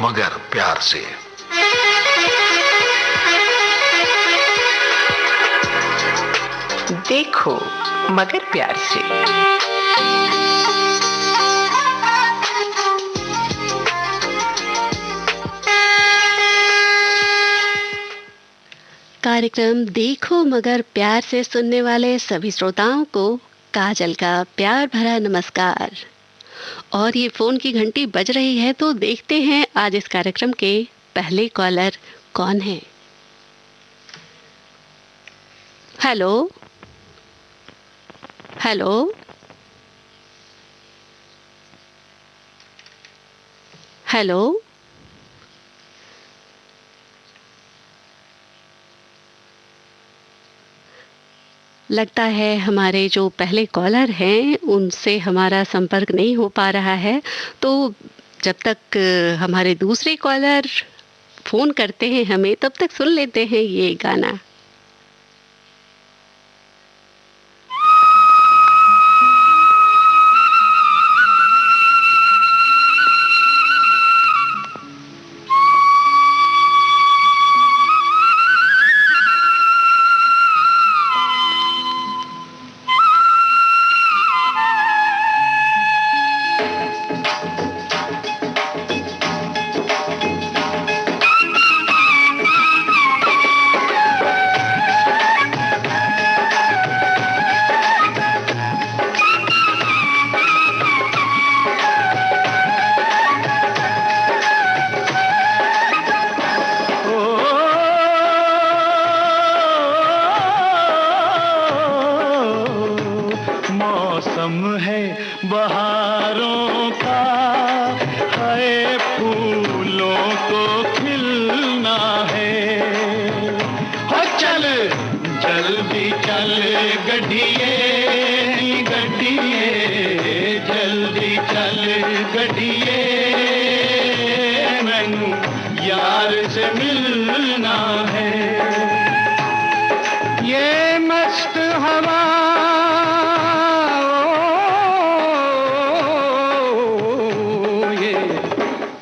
मगर प्यार से। देखो मगर प्यार से। कार्यक्रम देखो मगर प्यार से सुनने वाले सभी श्रोताओं को काजल का प्यार भरा नमस्कार। और ये फोन की घंटी बज रही है तो देखते हैं आज इस कार्यक्रम के पहले कॉलर कौन है। हेलो हेलो हेलो, लगता है हमारे जो पहले कॉलर हैं उनसे हमारा संपर्क नहीं हो पा रहा है। तो जब तक हमारे दूसरे कॉलर फोन करते हैं हमें, तब तक सुन लेते हैं ये गाना।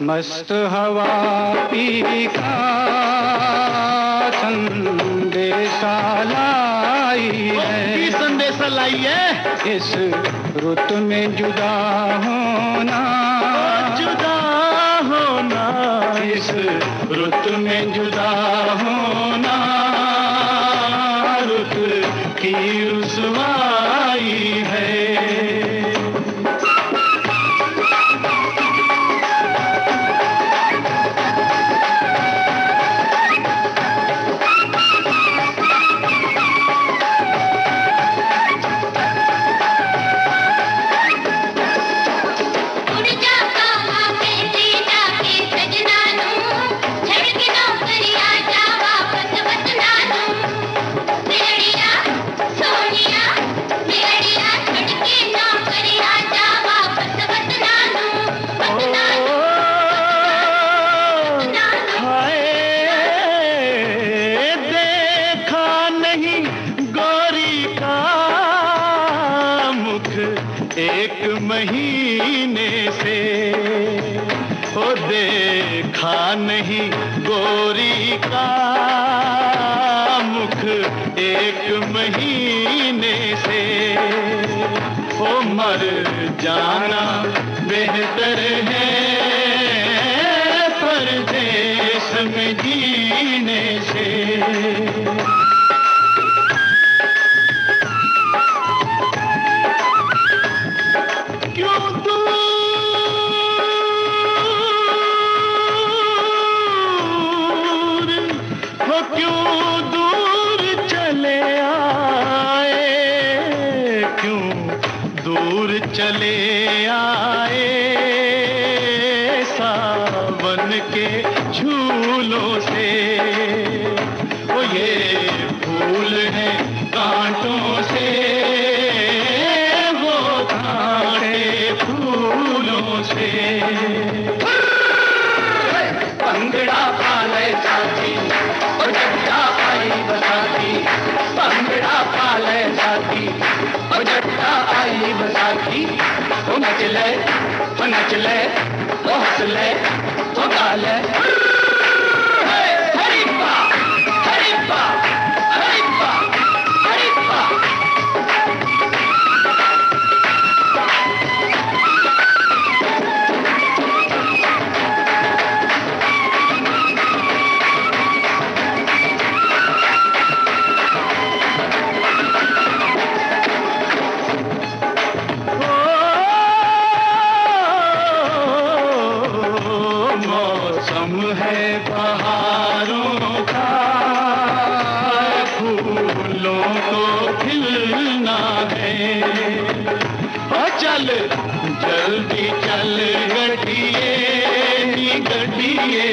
मस्त हवा पी का संदेशा लाई है, संदेशा लाई है। इस रुत में जुदा होना, जुदा होना, इस रुत में जुदा होना, रुत की रुसवाई है। नहीं गोरी का मुख एक महीने से, ओ मर जाना बेहतर है परदेश में जीने से। चले आए सावन के झूलों से, ओ ये फूल है कांटों से, वो कांटे फूलों से। पंगड़ा पाले साथी ओ जट्टा आई बसाती, पंगड़ा पाले साथी ओ जट्टा आई बसाती, ओ नचले नच ले, हंस ले, गा ले। हरिप्पा, हरिप्पा, हरिप्पा, हरिप्पा। मौसम है बहारों का, फूलों को खिलना है। चल जल्दी चल गढ़िए, गढ़िए,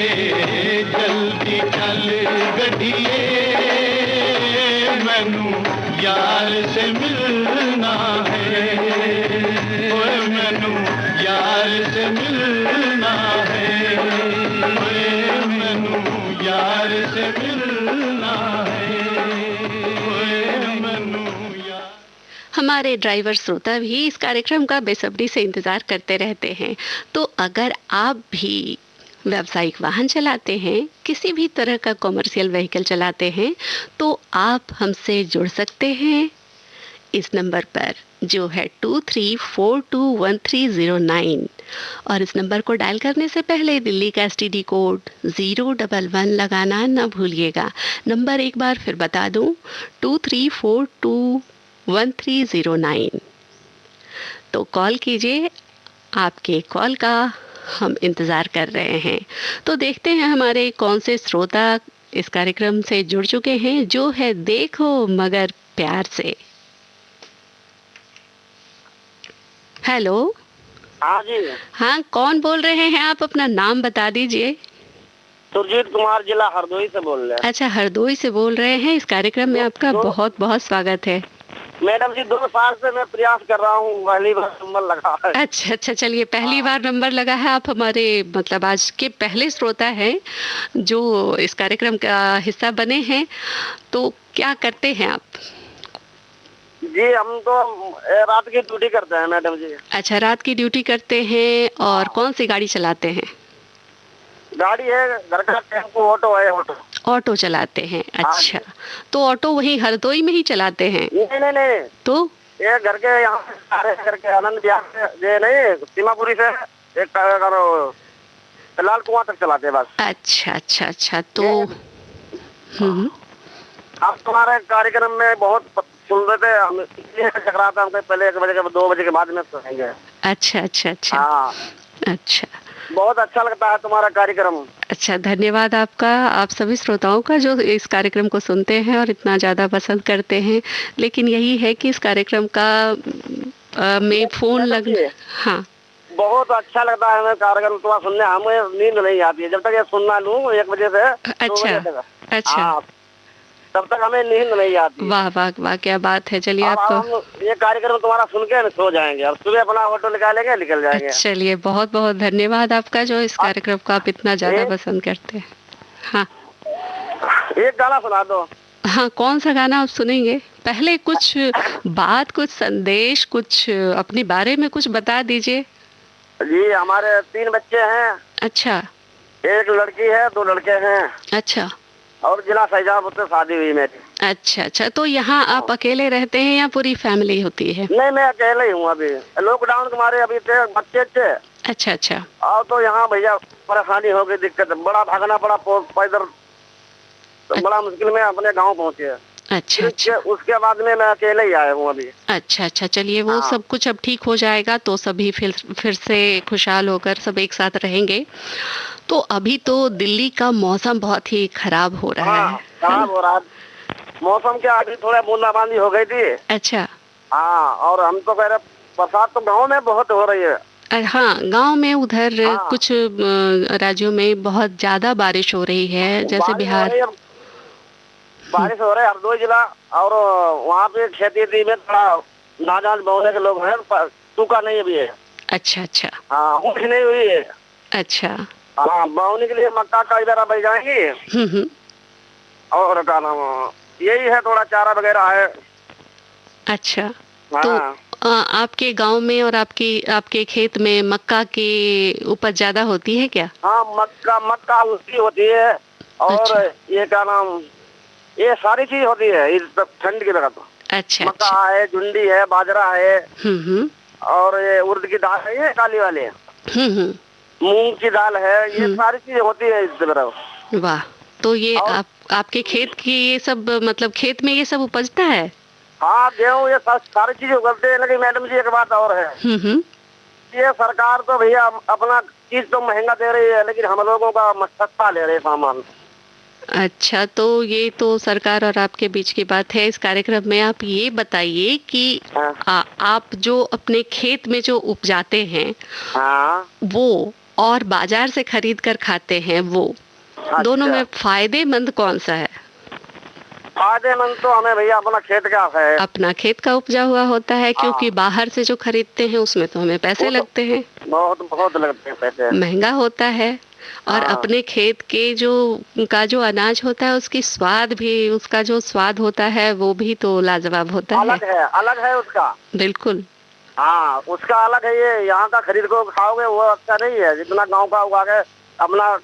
जल्दी चल गढ़िए, मैनू यार से मिलना है। ओए मैनू यार से मिलना है, ओए मैनू यार से मिलना है, ओए मैनू यार। हमारे ड्राइवर श्रोता भी इस कार्यक्रम का बेसब्री से इंतज़ार करते रहते हैं। तो अगर आप भी व्यावसायिक वाहन चलाते हैं, किसी भी तरह का कॉमर्शियल व्हीकल चलाते हैं, तो आप हमसे जुड़ सकते हैं इस नंबर पर जो है 23421309। और इस नंबर को डायल करने से पहले दिल्ली का STD कोड 011 लगाना न भूलिएगा। नंबर एक बार फिर बता दूं, 23421309। तो कॉल कीजिए, आपके कॉल का हम इंतज़ार कर रहे हैं। तो देखते हैं हमारे कौन से श्रोता इस कार्यक्रम से जुड़ चुके हैं, जो है देखो मगर प्यार से। हेलो। हाँ जी। हाँ, कौन बोल रहे हैं आप? अपना नाम बता दीजिए। सुरजीत कुमार, जिला हरदोई से बोल रहे हैं। अच्छा, हरदोई से बोल रहे हैं। इस कार्यक्रम में आपका बहुत बहुत स्वागत है। मैडम जी 2 साल से मैं प्रयास कर रहा हूँ, पहली बार नंबर लगा है। अच्छा अच्छा, चलिए पहली बार नंबर लगा है। आप हमारे मतलब आज के पहले श्रोता हैं जो इस कार्यक्रम का हिस्सा बने हैं। तो क्या करते हैं आप? जी हम तो रात की ड्यूटी करते हैं मैडम जी। अच्छा, रात की ड्यूटी करते हैं। और कौन सी गाड़ी चलाते हैं? गाड़ी है, घर का टेम्पो, ऑटो है। ऑटो चलाते हैं। अच्छा, तो ऑटो वहीं हरदोई में ही चलाते हैं? नहीं नहीं नहीं, तो ये घर के यहाँ सारे घर के आनंद विहार से, ये नहीं सीमापुरी से एक लाल कुआं तक चलाते हैं बस। अच्छा अच्छा अच्छा। तो आप तुम्हारे कार्यक्रम में बहुत सुन रहे थे, हम इसलिए टकराते हम पहले 1 बजे के 2 बजे के बाद में सुनेंगे। अच्छा अच्छा अच्छा। हाँ अच्छा, बहुत अच्छा लगता है तुम्हारा कार्यक्रम। अच्छा, धन्यवाद आपका, आप सभी श्रोताओं का जो इस कार्यक्रम को सुनते हैं और इतना ज़्यादा पसंद करते हैं। लेकिन यही है कि इस कार्यक्रम का में फ़ोन लग। हाँ, बहुत अच्छा लगता है हमें कार्यक्रम तुम्हारा सुनने। हमें नींद नहीं आती है जब तक ये सुनना लूँ 1 बजे से 2 बजे तक। अच्छा, तब तक हमें नींद नहीं आती। वाह वाह वाह, क्या बात है। चलिए आपको हम ये कार्यक्रम तुम्हारा सुन के सो जाएंगे और सुबह अपना ऑटो निकालेंगे, निकल जाएंगे। चलिए, बहुत बहुत धन्यवाद आपका जो इस कार्यक्रम को आप इतना ज्यादा पसंद करते हैं। हाँ, एक गाना सुना दो। हाँ, कौन सा गाना आप सुनेंगे? पहले कुछ बात, कुछ संदेश, कुछ अपने बारे में कुछ बता दीजिए। जी हमारे 3 बच्चे हैं। अच्छा, 1 लड़की है, 2 लड़के हैं। अच्छा, और जिला शाहजहांपुर से शादी हुई मेरी। अच्छा अच्छा। तो यहाँ आप अकेले रहते हैं या पूरी फैमिली होती है? नहीं, मैं अकेले ही हूँ अभी। लॉकडाउन के मारे अभी थे बच्चे थे। अच्छा अच्छा। और तो यहाँ भैया परेशानी हो गई, दिक्कत, बड़ा भागना पड़ा पैदल, तो बड़ा मुश्किल में अपने गाँव पहुँचे। अच्छा अच्छा। उसके बाद में मैं अकेले ही आया हूँ अभी। अच्छा अच्छा, चलिए वो सब कुछ अब ठीक हो जाएगा तो सभी फिर से खुशहाल होकर सब एक साथ रहेंगे। तो अभी तो दिल्ली का मौसम बहुत ही खराब हो रहा है। खराब हो रहा है मौसम। क्या अभी थोड़ा बूंदाबांदी हो गई थी। अच्छा। हाँ, और हम तो कह रहे बरसात तो गाँव में बहुत हो रही है। हाँ, गांव में उधर कुछ राज्यों में बहुत ज्यादा बारिश हो रही है, जैसे बिहार। बारिश हो रही है हरदोई जिला, और वहाँ पे खेती में थोड़ा नाजान बोने के लोग हैं, सूखा नहीं अभी है। अच्छा अच्छा। हाँ, ऊँच नहीं हुई है। अच्छा। हाँ, बोने के लिए मक्का का इधर बच जाएंगी। और क्या नाम, यही है, थोड़ा चारा वगैरह है। अच्छा। तो आपके गांव में और आपके खेत में मक्का की उपज ज्यादा होती है क्या? हाँ, मक्का मक्का उसकी होती है। और अच्छा। ये क्या नाम, ये सारी चीज होती है इस ठंड की तरह। तो अच्छा मक्का अच्छा। है, झुंडी है, बाजरा है, हम्म। और ये उड़द की दाल है, ये काली वाली, हम्म। मूंग की दाल है, ये हम्म। सारी चीजें होती है इस तरह। वाह। तो ये और आपके खेत की ये सब मतलब खेत में ये सब उपजता है? हाँ, गेहूँ, ये सारी चीजें उगलते हैं। लेकिन मैडम जी एक बात और है, हम्म। ये सरकार तो भैया अपना चीज तो महंगा दे रही है, लेकिन हम लोगों का सस्ता ले रहे हैं सामान। अच्छा, तो ये तो सरकार और आपके बीच की बात है। इस कार्यक्रम में आप ये बताइए कि हाँ आप जो अपने खेत में जो उपजाते हैं हाँ। वो और बाजार से खरीद कर खाते हैं वो दोनों अच्छा, में फायदेमंद कौन सा है? फायदेमंद तो हमें भैया अपना खेत का है। अपना खेत का उपजा हुआ होता है, क्योंकि हाँ, बाहर से जो खरीदते हैं उसमें तो हमें पैसे वो तो लगते हैं, बहुत बहुत लगते हैं पैसे। महंगा होता है। और हाँ, अपने खेत के जो अनाज होता है उसका जो स्वाद होता है वो भी तो लाजवाब होता है। अलग है उसका। बिल्कुल। हाँ, उसका अलग है। ये यहाँ का खरीद को खाओगे वो अच्छा नहीं है, जितना गांव का उगा के अपना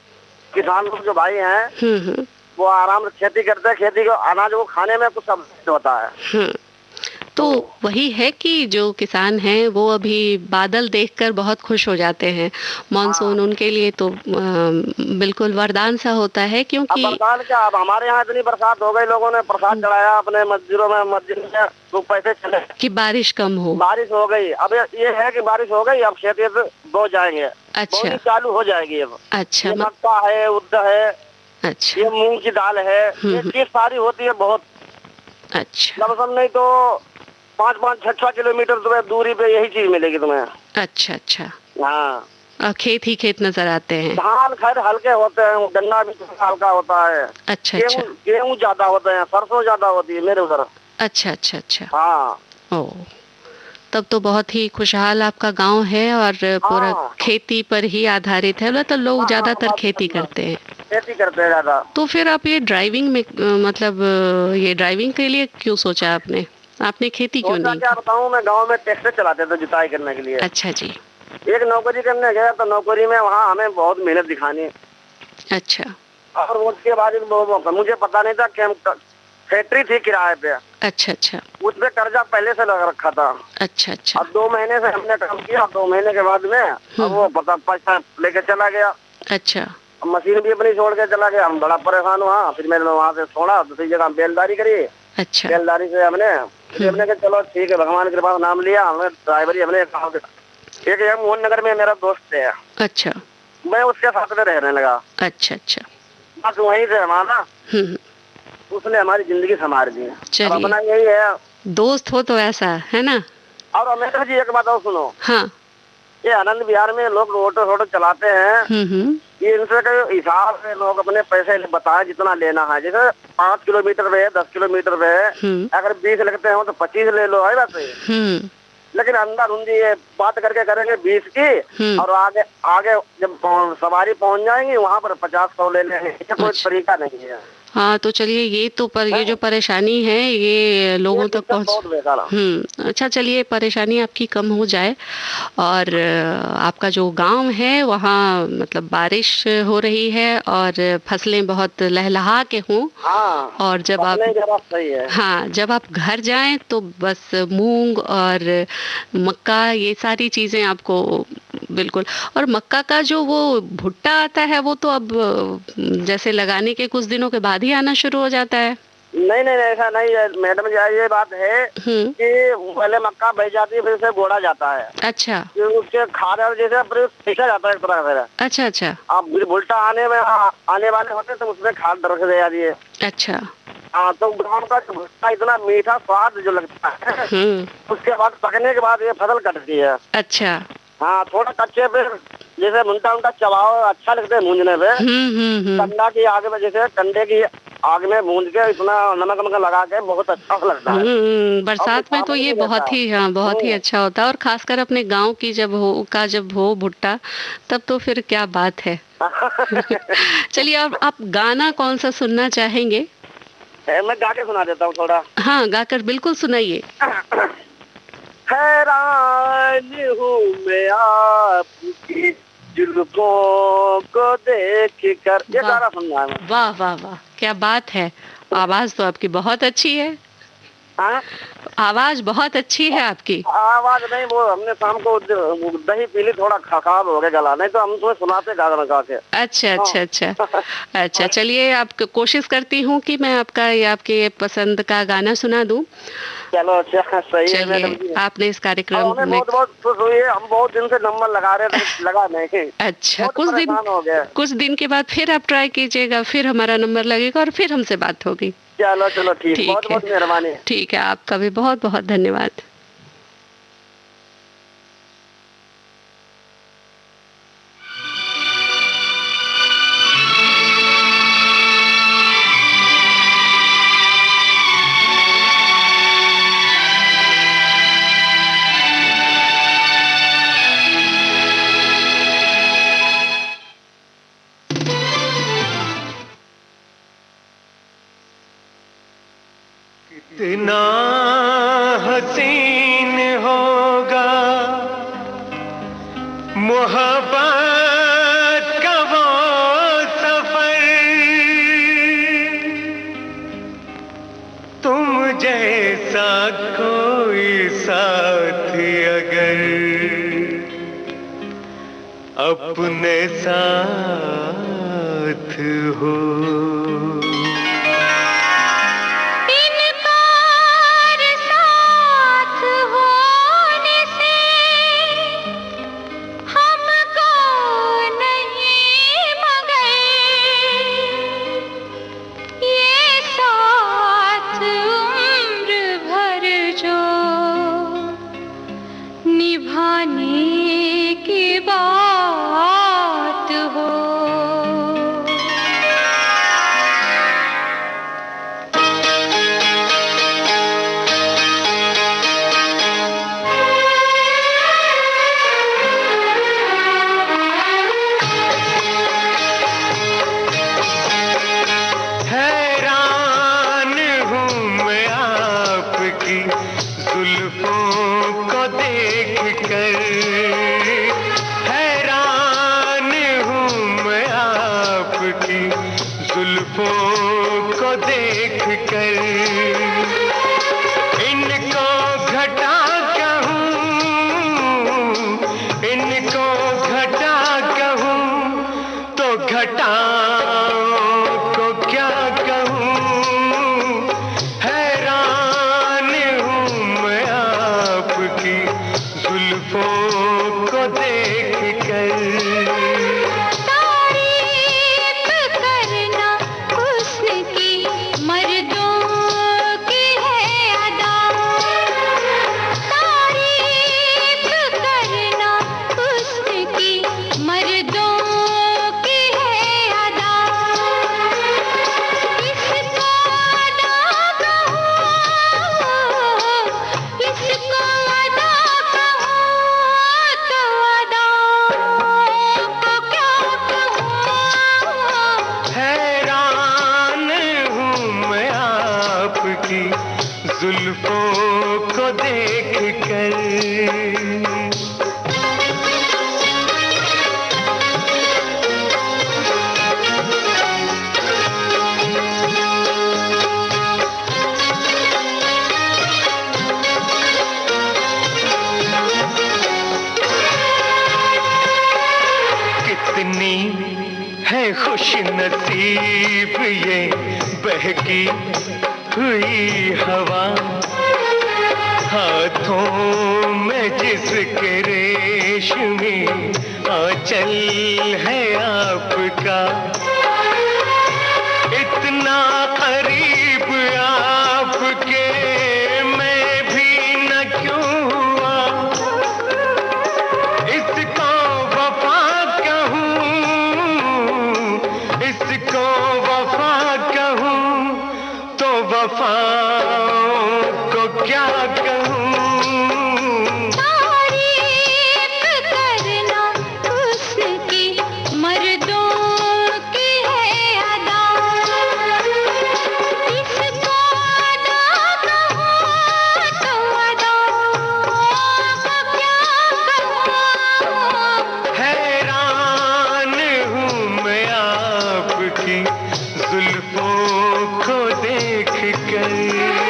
किसान लोग जो भाई हैं हम्म। वो आराम से खेती करते हैं। खेती को अनाज को खाने में कुछ सब होता है। हम्म। तो वही है कि जो किसान हैं वो अभी बादल देखकर बहुत खुश हो जाते हैं। हाँ, मानसून उनके लिए तो बिल्कुल वरदान सा होता है, अब क्योंकि बरसात क्या, अब हमारे यहाँ इतनी बरसात हो गई, लोगों ने प्रसाद चढ़ाया अपने मस्जिदों में, मस्जिद में तो पैसे चले। कि बारिश कम हो। बारिश हो गई, अब ये है कि बारिश हो गई, अब खेती बो जाएंगे, अच्छा बोनी चालू हो जाएगी अब। अच्छा। ये मक्का है, उड़द है, अच्छा। ये मूंग की दाल है, ये चीज सारी होती है बहुत। अच्छा लमसम नहीं तो 5-5, 6-6 किलोमीटर तुम्हें दूरी पे यही चीज मिलेगी तुम्हें। अच्छा। अच्छा। हाँ, और खेत ही खेत नजर आते हैं। धान खैर हल्के होते हैं, गन्ना भी थोड़ा हल्का होता है। अच्छा अच्छा। गेहूं ज्यादा होते हैं, सरसों ज्यादा होती है मेरे उधर। अच्छा अच्छा। अच्छा। हाँ ओ, तब तो बहुत ही खुशहाल आपका गांव है और पूरा हाँ खेती पर ही आधारित है। तो लोग हाँ ज्यादातर हाँ, खेती करते हैं। खेती करते हैं ज्यादा। तो फिर आप ये ड्राइविंग में मतलब ये ड्राइविंग के लिए क्यों सोचा आपने? आपने खेती क्यों सोचा नहीं क्या की? बताऊं, मैं गांव में ट्रैक्टर चलाते थे जुताई करने के लिए। अच्छा जी। एक नौकरी करने गया तो नौकरी में वहाँ हमें बहुत मेहनत दिखानी, अच्छा और उसके बाद मुझे पता नहीं था कि फैक्ट्री थी किराए पे, अच्छा। अच्छा उस पे कर्जा पहले से लगा रखा था। अच्छा। अच्छा। अब 2 महीने से हमने काम किया, 2 महीने के बाद में अब वो पता पैसा लेके चला गया। अच्छा। अब मशीन भी अपनी छोड़ के चला गया, हम बड़ा परेशान हुआ। फिर मैंने वहाँ से छोड़ा, दूसरी जगह बेलदारी करी। अच्छा। बेलदारी से हमने कहा चलो ठीक है, भगवान के पास नाम लिया, हमने ड्राइवरी हमने काम किया। एक यहाँ मोहन नगर में मेरा दोस्त है, अच्छा। मैं उसके साथ में रहने लगा। अच्छा। अच्छा। बस वहीं से हमारा, हम्म। उसने हमारी जिंदगी संवार दी। अब चलिए, अपना यही है। दोस्त हो तो ऐसा है ना। और अमेरिका जी एक बात और सुनो, हाँ। ये आनंद विहार में लोग ऑटो चलाते हैं, हम्म। ये इनसे के हिसाब से लोग अपने पैसे बताए जितना लेना है। जैसे 5 किलोमीटर पे, 10 किलोमीटर पे अगर 20 लगते हो तो 25 ले लो, है वैसे। हम्म। लेकिन अंदर उनकी ये बात करके करेंगे 20 की, और आगे आगे जब सवारी पहुंच जाएंगी वहाँ पर 50-100 ले लेंगे। ये कोई अच्छा। तरीका नहीं है। हाँ, तो चलिए ये जो परेशानी है ये लोगों तक दिक्कत बहुत बेकार है। अच्छा, चलिए परेशानी आपकी कम हो जाए। और आपका जो गांव है वहाँ मतलब बारिश हो रही है और फसलें बहुत लहलहा के हों। हाँ, और जब आप सही है। हाँ, जब आप घर जाएं तो बस मूंग और मक्का ये सारी चीजें आपको बिल्कुल। और मक्का का जो वो भुट्टा आता है वो तो अब जैसे लगाने के कुछ दिनों के बाद ही आना शुरू हो जाता है। नहीं नहीं नहीं, ऐसा नहीं है मैडम जी, ये बात है कि पहले मक्का बह जाती है, फिर उसे गोड़ा जाता है। अच्छा। फिर उसके खाद जैसे पीसा जाता है एक तरह से। अच्छा अच्छा। अब भुट्टा आने वाले होते तो उसमें खाद रख दे जाती है। अच्छा। हाँ, तो गाँव का भुट्टा इतना मीठा स्वाद जो लगता है, उसके बाद पकने के बाद ये फसल कटती है। अच्छा। हाँ, थोड़ा कच्चे पे जैसे मुंटा उनका चबाओ अच्छा लगता है मूंजने पे। कंडा की आग में, जैसे कंडे की आग में भूंज के इतना नमक नमक लगा के बहुत अच्छा लगता है। बरसात में तो ये बहुत ही अच्छा होता है। और खासकर अपने गांव की जब हो भुट्टा, तब तो फिर क्या बात है। चलिए, आप गाना कौन सा सुनना चाहेंगे? मैं गा के सुना देता हूँ थोड़ा। हाँ, गाकर बिल्कुल सुनाइए। है हैरान हूँ मैं आपकी जुल्फों को देख कर। ये गाना सुनना है। वाह वाह वाह, क्या बात है। आवाज तो आपकी बहुत अच्छी है। हाँ? आवाज बहुत अच्छी है आपकी। आवाज नहीं, वो हमने शाम को दही पी ली, थोड़ा खराब हो गया गला, नहीं तो हम तुम्हें सुनाते गाना गा के। अच्छा अच्छा अच्छा अच्छा, चलिए आप कोशिश करती हूँ कि मैं आपके पसंद का गाना सुना दूं। चलो अच्छा, सही है मैडम जी। आपने इस कार्यक्रम में बहुत बहुत खुश हुई है, हम बहुत दिन से नंबर लगा रहे थे, लगा नहीं। अच्छा, कुछ दिन के बाद फिर आप ट्राई कीजिएगा, फिर हमारा नंबर लगेगा और फिर हमसे बात होगी। चलो चलो ठीक, बहुत बहुत मेहरबानी। ठीक है, आपका भी बहुत बहुत धन्यवाद। कितना हसीन होगा मोहब्बत का वो सफर, तुम जैसा कोई साथी अगर अपने साथ हो। खुश नसीब ये बहकी हुई हवा, हाथों में जिसके रेशमी आंचल है आपका, इतना करीब आपके मैं भी न क्यों हुआ, इसको वफा कहूँ, इसको वफा कहूँ तो वफा को क्या कहूँ। इसको को देख कर।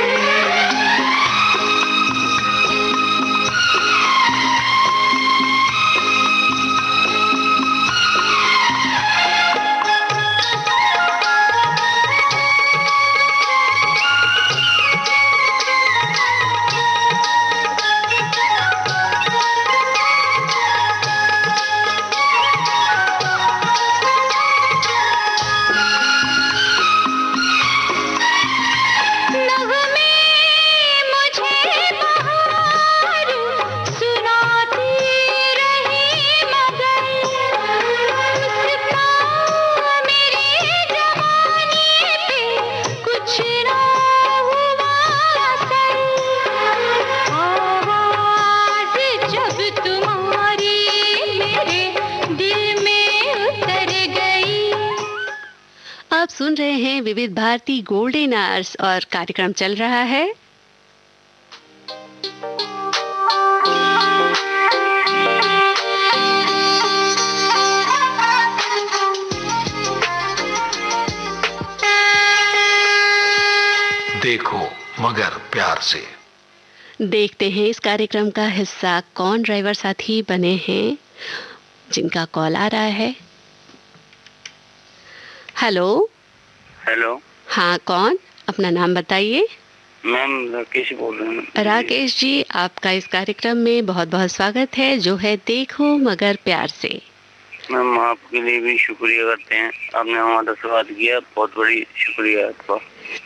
आप सुन रहे हैं विविध भारती गोल्डन आवर्स और कार्यक्रम चल रहा है देखो मगर प्यार से। देखते हैं इस कार्यक्रम का हिस्सा कौन ड्राइवर साथी बने हैं जिनका कॉल आ रहा है। हेलो। हेलो। हाँ, कौन? अपना नाम बताइए। मैम राकेश बोल रहे हैं। राकेश जी, आपका इस कार्यक्रम में बहुत बहुत स्वागत है जो है देखो मगर प्यार से। मैम आपके लिए भी शुक्रिया करते हैं, आपने हमारा स्वागत किया, बहुत बड़ी शुक्रिया आपका।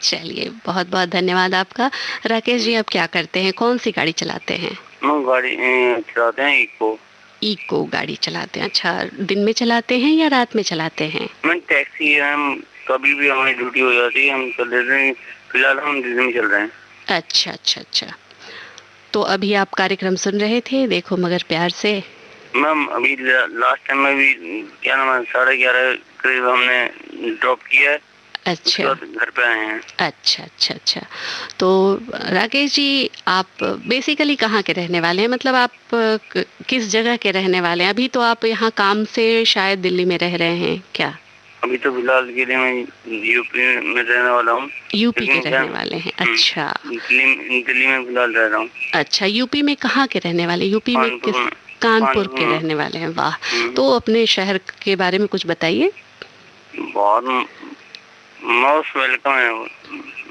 चलिए, बहुत बहुत धन्यवाद आपका। राकेश जी, आप क्या करते हैं, कौन सी गाड़ी चलाते हैं? हम गाड़ी चलाते हैं इको गाड़ी चलाते हैं। अच्छा, दिन में चलाते हैं या रात में चलाते हैं? मैं टैक्सी है, हम कभी भी हमारी ड्यूटी हो जाती है हम चल देते हैं, फिलहाल हम दिन में चल रहे हैं। अच्छा अच्छा अच्छा, तो अभी आप कार्यक्रम सुन रहे थे देखो मगर प्यार से? मैम अभी लास्ट टाइम में भी क्या नाम है 11:30 करीब हमने ड्रॉप किया है। अच्छा, घर पे आए हैं। अच्छा अच्छा अच्छा, तो राकेश जी आप बेसिकली कहाँ के रहने वाले हैं, मतलब आप किस जगह के रहने वाले हैं? अभी तो आप यहाँ काम से शायद दिल्ली में रह रहे हैं क्या? अभी तो फिलहाल के लिए मैं यूपी में रहने वाला हूँ। यूपी के रहने वाले हैं? अच्छा, दिल्ली में फिलहाल रह रहा हूँ। अच्छा, यूपी में कहाँ के रहने वाले? यूपी में किस? कानपुर के रहने वाले हैं। वाह, तो अपने शहर के बारे में कुछ बताइए। बहुत मोस्ट वेलकम है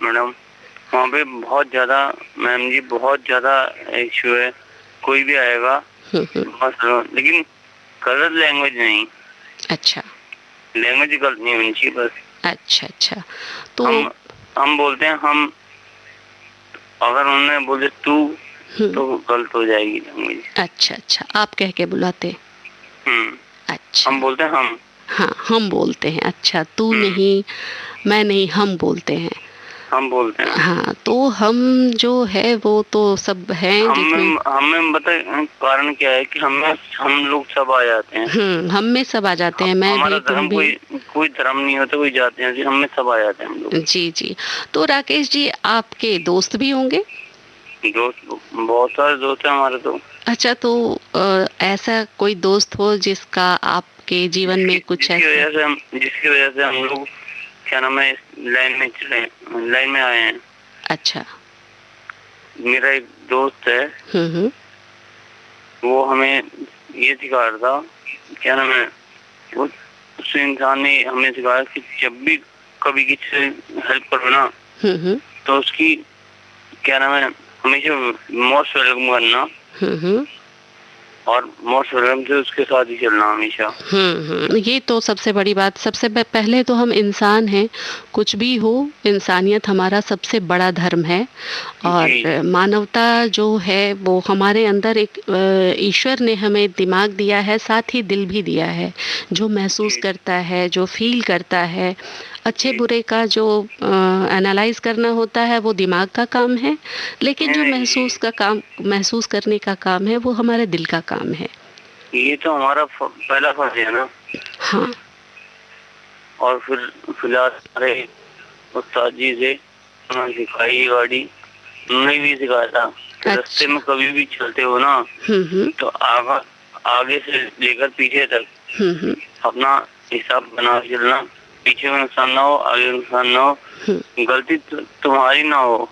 मैडम, वहाँ पे बहुत ज्यादा मैम जी बहुत ज्यादा इशू है, कोई भी आएगा बस, लेकिन गलत लैंग्वेज नहीं। अच्छा, लैंग्वेज गलत नहीं होनी चाहिए बस। अच्छा अच्छा, तो हम बोलते हैं, हम अगर उन्होंने बोले तू तो गलत हो जाएगी लैंग्वेज। अच्छा अच्छा, आप कह के बुलाते? अच्छा, हम बोलते हैं हम। हाँ, हम बोलते हैं। अच्छा, तू नहीं, मैं नहीं, हम बोलते हैं। हम बोलते हैं। हाँ, तो हम जो है वो तो सब हैं जिसमें हमें बताए कारण क्या है कि हम लोग सब आ जाते हैं। हम में सब आ जाते हैं। मैं भी, तुम भी, कोई धर्म नहीं होता, कोई जाते हैं, हम में सब आ जाते हैं हम लोग। जी जी। तो राकेश जी, आपके दोस्त भी होंगे? दोस्त बहुत सारे दोस्त हैं हमारे तो। अच्छा, तो ऐसा कोई दोस्त हो जिसका आपके जीवन में कुछ जिसकी वजह से हम लोग क्या नाम है लाइन में आए हैं। अच्छा, मेरा एक दोस्त है, वो हमें ये सिखा रहा था, क्या नाम है, वो उस इंसान ने हमें सिखाया कि जब भी कभी किसी से हेल्प करो ना तो उसकी क्या नाम है हमेशा मोस्ट वेलकम करना और मोस्ट वेलकम से उसके साथ ही चलना हमेशा। ये तो सबसे बड़ी बात। सबसे पहले तो हम इंसान हैं, कुछ भी हो, इंसानियत हमारा सबसे बड़ा धर्म है और मानवता जो है वो हमारे अंदर एक ईश्वर ने हमें दिमाग दिया है, साथ ही दिल भी दिया है, जो महसूस करता है, जो फील करता है। अच्छे बुरे का जो एनालाइज करना होता है वो दिमाग का काम है, लेकिन जो महसूस करने का काम है वो हमारे दिल का काम है। ये तो हमारा पहला फर्ज है ना। हाँ, और फिर फिलहाल हमारे उस्ताद जी से उन्होंने सिखाई गाड़ी, उन्होंने भी सिखाया था कि रास्ते में कभी भी चलते हो ना तो आगे से लेकर पीछे तक अपना हिसाब बना के चलना, पीछे में नुकसान ना हो, आगे नुकसान ना हो, गलती तुम्हारी ना हो,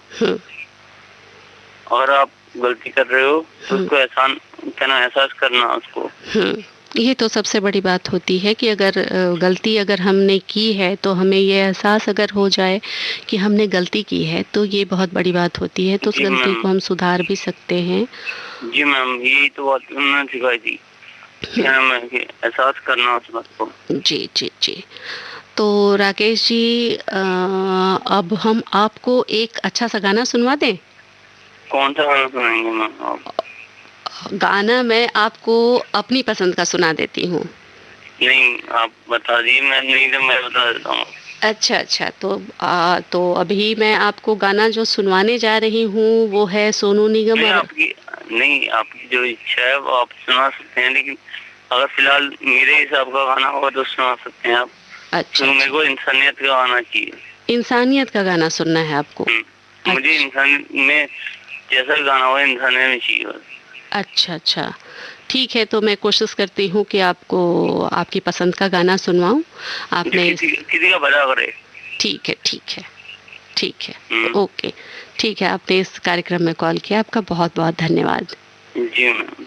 अगर आप गलती कर रहे हो तो उसको एहसास करना उसको। ये तो सबसे बड़ी बात होती है कि अगर गलती अगर हमने की है तो हमें ये एहसास अगर हो जाए कि हमने गलती की है तो ये बहुत बड़ी बात होती है, तो उस गलती को हम सुधार भी सकते हैं। जी मैम, यही तो बात उन्होंने सिखाई थी, एहसास करना उस बात को। जी जी जी। तो राकेश जी, अब हम आपको एक अच्छा सा गाना सुनवा दें। कौन सा गाना सुनाएंगे मैम आप? गाना मैं आपको अपनी पसंद का सुना देती हूँ। नहीं, आप बता दीजिए, नहीं तो मैं बता देता हूँ। अच्छा अच्छा, तो अभी मैं आपको गाना जो सुनवाने जा रही हूँ वो है सोनू निगम। आपकी जो इच्छा है वो आप सुना सकते हैं, लेकिन अगर फिलहाल मेरे हिसाब का गाना होगा तो सुना सकते हैं आप। अच्छा, तो मेरे को इंसानियत का गाना चाहिए। इंसानियत का गाना सुनना है आपको? मुझे इंसानियत में जैसा गाना हो इंसानियत में चाहिए। अच्छा अच्छा, ठीक है, तो मैं कोशिश करती हूँ कि आपको आपकी पसंद का गाना सुनवाऊँ। आपने किसी का भला करे। ठीक है ठीक है ठीक है, ओके, ठीक है। आपने इस कार्यक्रम में कॉल किया, आपका बहुत बहुत धन्यवाद। जी मैम।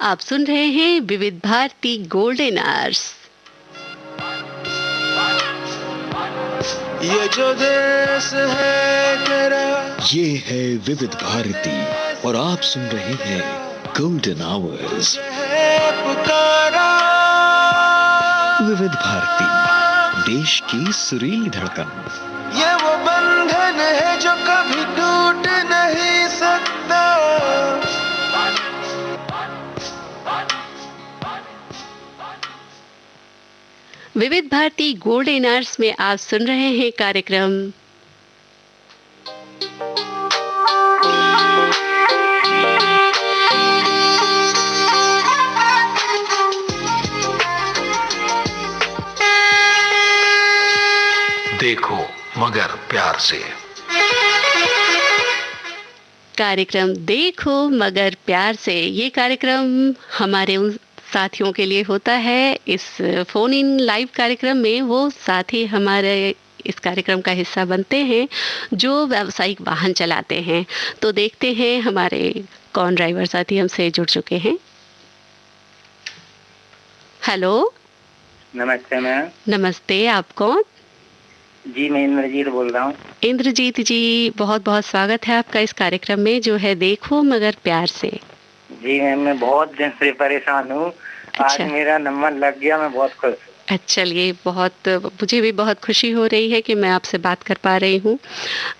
आप सुन रहे हैं विविध भारती गोल्डन आवर्स। ये जो देश है तेरा, ये है विविध भारती और आप सुन रहे हैं गोल्डन आवर्स। पुकारा विविध भारती, देश की सुरीली धड़कन। ये वो बंधन है जो कभी टूट नहीं सकता। विविध भारती गोल्डन आवर्स में आप सुन रहे हैं कार्यक्रम देखो मगर प्यार से। कार्यक्रम देखो मगर प्यार से। ये कार्यक्रम हमारे उन साथियों के लिए होता है। इस फोन इन लाइव कार्यक्रम में वो साथी हमारे इस कार्यक्रम का हिस्सा बनते हैं जो व्यावसायिक वाहन चलाते हैं। तो देखते हैं हमारे कौन ड्राइवर साथी हमसे जुड़ चुके हैं। हेलो, नमस्ते मैम। नमस्ते, आप कौन? जी मैं इंद्रजीत बोल रहा हूँ। इंद्रजीत जी, बहुत बहुत स्वागत है आपका इस कार्यक्रम में जो है देखो मगर प्यार से। जी मैम, मैं बहुत दिन से परेशान हूँ। अच्छा। आज मेरा नंबर लग गया, मैं बहुत खुश हूँ। अच्छा, चलिए, मुझे भी बहुत खुशी हो रही है कि मैं आपसे बात कर पा रही हूँ।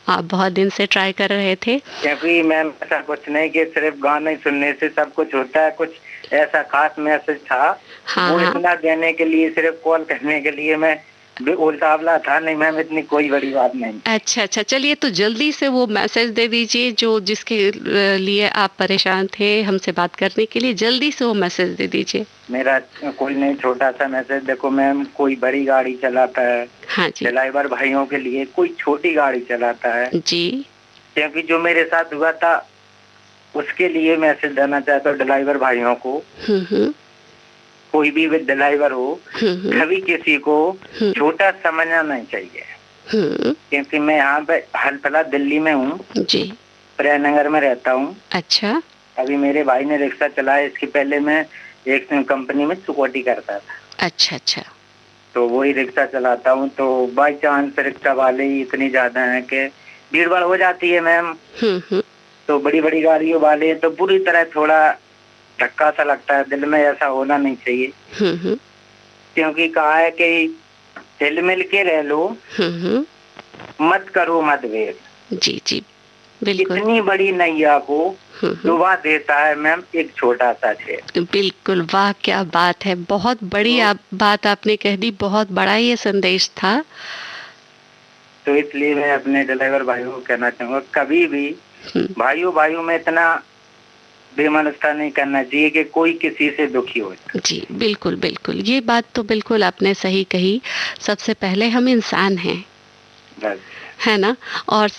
आप बहुत दिन से ट्राई कर रहे थे। क्योंकि मैम ऐसा कुछ नहीं कि सिर्फ गाने सुनने से सब कुछ होता है, कुछ ऐसा खास मैसेज था। हाँ, वो हाँ। इतना देने के लिए, सिर्फ कॉल करने के लिए मैं उल्टावला था। नहीं मैम, इतनी कोई बड़ी बात नहीं। अच्छा अच्छा, चलिए तो जल्दी से वो मैसेज दे दीजिए जो जिसके लिए आप परेशान थे हमसे बात करने के लिए। जल्दी से वो मैसेज दे दीजिए। मेरा कोई नहीं, छोटा सा मैसेज। देखो मैम, कोई बड़ी गाड़ी चलाता है, हाँ जी ड्राइवर भाइयों के लिए कोई छोटी गाड़ी चलाता है। जी। क्योंकि जो मेरे साथ हुआ था उसके लिए मैसेज देना चाहता हूँ ड्राइवर भाइयों को। हम्म। कोई भी ड्राइवर हो, कभी किसी को छोटा समझना नहीं चाहिए। क्योंकि मैं यहाँ पे हाल फिलहाल दिल्ली में हूँ जी, प्रेमनगर में रहता हूँ। अच्छा। अभी मेरे भाई ने रिक्शा चलाया, इसके पहले मैं एक कंपनी में सिक्योरिटी करता था। अच्छा अच्छा। तो वही रिक्शा चलाता हूँ। तो बाई चांस रिक्शा वाले ही इतनी ज्यादा है कि भीड़ भाड़ हो जाती है मैम। तो बड़ी बड़ी गाड़ियों वाले तो बुरी तरह थोड़ा धक्का सा लगता है। दिल में ऐसा होना नहीं चाहिए। क्योंकि कहा है कि हिल मिल के रह लो, मत करो मतभेद। जी जी, बिल्कुल। इतनी बड़ी नैया को डुबा देता है मैम एक छोटा सा छेद। बिल्कुल, वाह क्या बात है। बहुत बड़ी बात आपने कह दी। बहुत बड़ा ये संदेश था। तो इसलिए मैं अपने ड्राइवर भाइयों को कहना चाहूँगा, कभी भी भाइयों में इतना बेमनस्ता नहीं करना चाहिए कि कोई किसी से दुखी हो। जी बिल्कुल बिल्कुल, ये बात तो बिल्कुल आपने सही कही। सबसे पहले हम इंसान हैं, है ना। और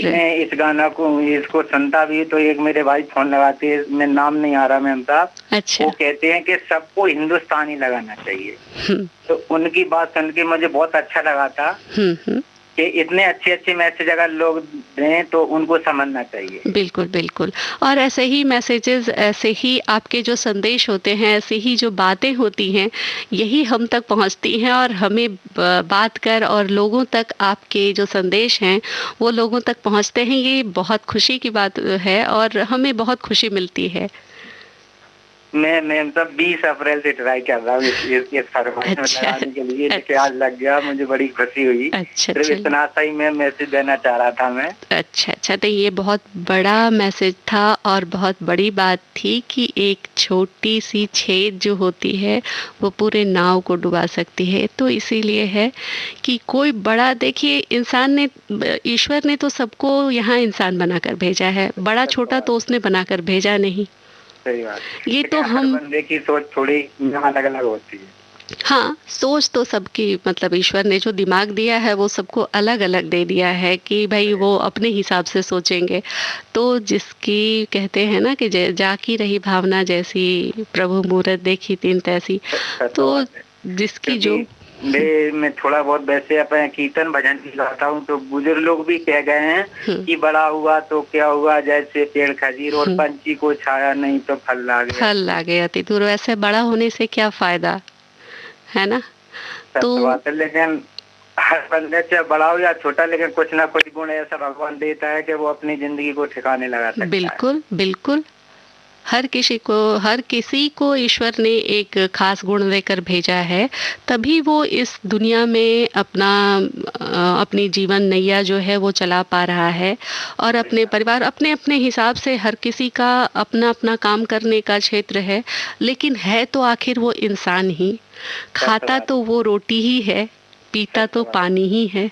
मैं इस गाना को इसको सुनता भी तो एक मेरे भाई फोन लगाते हैं, मैं नाम नहीं आ रहा मैम साहब। अच्छा। वो कहते हैं कि सबको हिंदुस्तानी लगाना चाहिए। तो उनकी बात सुन के मुझे बहुत अच्छा लगा था कि इतने अच्छे अच्छे मैसेज अगर लोग दें तो उनको समझना चाहिए। बिल्कुल बिल्कुल। और ऐसे ही मैसेजेस, ऐसे ही आपके जो संदेश होते हैं, ऐसी ही जो बातें होती हैं, यही हम तक पहुंचती हैं और हमें बात कर और लोगों तक आपके जो संदेश हैं वो लोगों तक पहुंचते हैं। ये बहुत खुशी की बात है और हमें बहुत खुशी मिलती है। मैं सब 20 अप्रैल से ट्राई कर रहा हूँ इस फरमाइश में लगाने के लिए। अच्छा। आज लग गया, मुझे बड़ी खुशी हुई। अच्छा। सिर्फ इतना सा ही मैं मैसेज देना चाह रहा था मैं। अच्छा अच्छा, तो ये बहुत बड़ा मैसेज था और बहुत बड़ी बात थी कि एक छोटी सी छेद जो होती है वो पूरे नाव को डुबा सकती है। तो इसीलिए है कि कोई बड़ा, देखिए इंसान ने, ईश्वर ने तो सबको यहाँ इंसान बनाकर भेजा है, बड़ा छोटा तो उसने बनाकर भेजा नहीं। सही बात। ये तो हम बंदे की सोच थोड़ी अलग अलग होती है। हाँ, सोच तो सबकी, मतलब ईश्वर ने जो दिमाग दिया है वो सबको अलग अलग दे दिया है कि भाई वो अपने हिसाब से सोचेंगे। तो जिसकी कहते हैं ना कि जाकी रही भावना जैसी, प्रभु मूरत देखी तीन तैसी। तो जिसकी जो मैं थोड़ा बहुत वैसे अपने कीर्तन भजन भी गाता हूँ, तो बुजुर्ग लोग भी कह गए हैं कि बड़ा हुआ तो क्या हुआ, जैसे पेड़ खजीर और पंछी को छाया नहीं तो फल लागे। फल लागे अति दूर। वैसे बड़ा होने से क्या फायदा, है ना? तो बात है, लेकिन हर बंदे चाहे बड़ा हो या छोटा, लेकिन कुछ ना कुछ गुण ऐसा भगवान देता है कि वो अपनी जिंदगी को ठिकाने लगा सकता है। बिल्कुल बिल्कुल। हर किसी को ईश्वर ने एक खास गुण देकर भेजा है, तभी वो इस दुनिया में अपनी जीवन नैया जो है वो चला पा रहा है, और अपने परिवार अपने अपने हिसाब से हर किसी का अपना अपना काम करने का क्षेत्र है, लेकिन है तो आखिर वो इंसान ही। खाता तो वो रोटी ही है, पीता तो पानी ही है।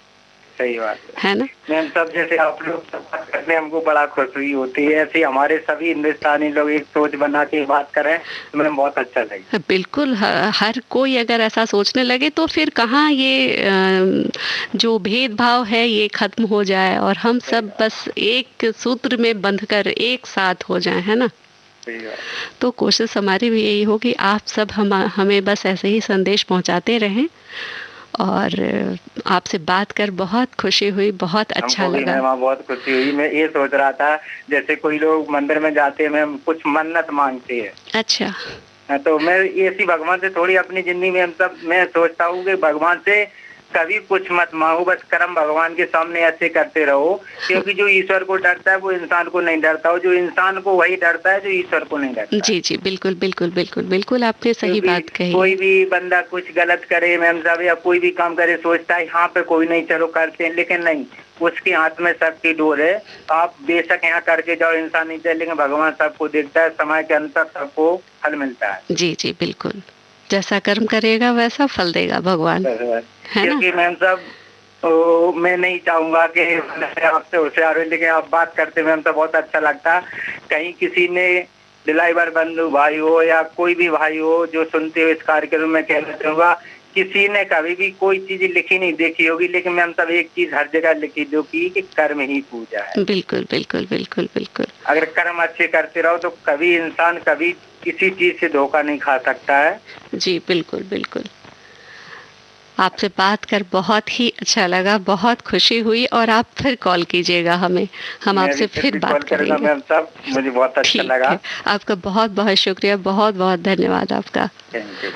सही बात है ना मैम? सब जैसे आप लोग बात करने हमको बड़ा खुशी होती है, ऐसे हमारे सभी हिंदुस्तानी लोग एक सोच बना के बात करें तो मैम बहुत अच्छा लगे। बिल्कुल, हर कोई अगर ऐसा सोचने लगे तो फिर कहाँ ये जो भेदभाव है ये खत्म हो जाए और हम सब बस एक सूत्र में बंधकर एक साथ हो जाएं, है ना? तो कोशिश हमारी भी यही होगी, आप सब हमें बस ऐसे ही संदेश पहुंचाते रहें। और आपसे बात कर बहुत खुशी हुई, बहुत अच्छा लगा। बहुत खुशी हुई। मैं ये सोच रहा था, जैसे कोई लोग मंदिर में जाते हैं, मैं कुछ मन्नत मांगते हैं। अच्छा। तो मैं ऐसी भगवान से थोड़ी अपनी जिंदगी में मैं सोचता हूँ कि भगवान से कभी कुछ मत मांगो, बस कर्म भगवान के सामने ऐसे करते रहो, क्योंकि जो ईश्वर को डरता है वो इंसान को नहीं डरता, और जो इंसान को वही डरता है जो ईश्वर को नहीं डरता। जी जी, बिल्कुल बिल्कुल बिल्कुल बिल्कुल, आपने सही बात कही। कोई भी बंदा कुछ गलत करे मैम साहब, या कोई भी काम करे, सोचता है यहाँ पे कोई नहीं, चलो करते हैं, लेकिन नहीं, उसके हाथ में सबकी डोर है। आप बेशक यहाँ करके जाओ, इंसान नहीं जाए, लेकिन भगवान सबको देखता है, समय के अनुसार सबको फल मिलता है। जी जी बिल्कुल, जैसा कर्म करेगा वैसा फल देगा भगवान, है ना? क्योंकि मैम साहब मैं नहीं चाहूंगा कि आपसे होशियार हो, लेकिन आप बात करते मैम तो बहुत अच्छा लगता। कहीं किसी ने ड्राइवर बंधु भाई हो या कोई भी भाई हो जो सुनते हो इस कार्यक्रम में, कहना चाहूंगा, किसी ने कभी भी कोई चीज लिखी नहीं देखी होगी, लेकिन मैम सब एक चीज हर जगह लिखी जो कि कर्म ही पूजा है। बिल्कुल बिल्कुल बिल्कुल बिल्कुल। अगर कर्म अच्छे करते रहो तो कभी इंसान कभी किसी चीज से धोखा नहीं खा सकता है। जी बिल्कुल बिल्कुल। आपसे बात कर बहुत ही अच्छा लगा, बहुत खुशी हुई, और आप फिर कॉल कीजिएगा हमें, हम आपसे फिर बात करेंगे। मैम साहब मुझे बहुत अच्छा लगा। आपका बहुत बहुत शुक्रिया, बहुत बहुत धन्यवाद आपका। Thank you.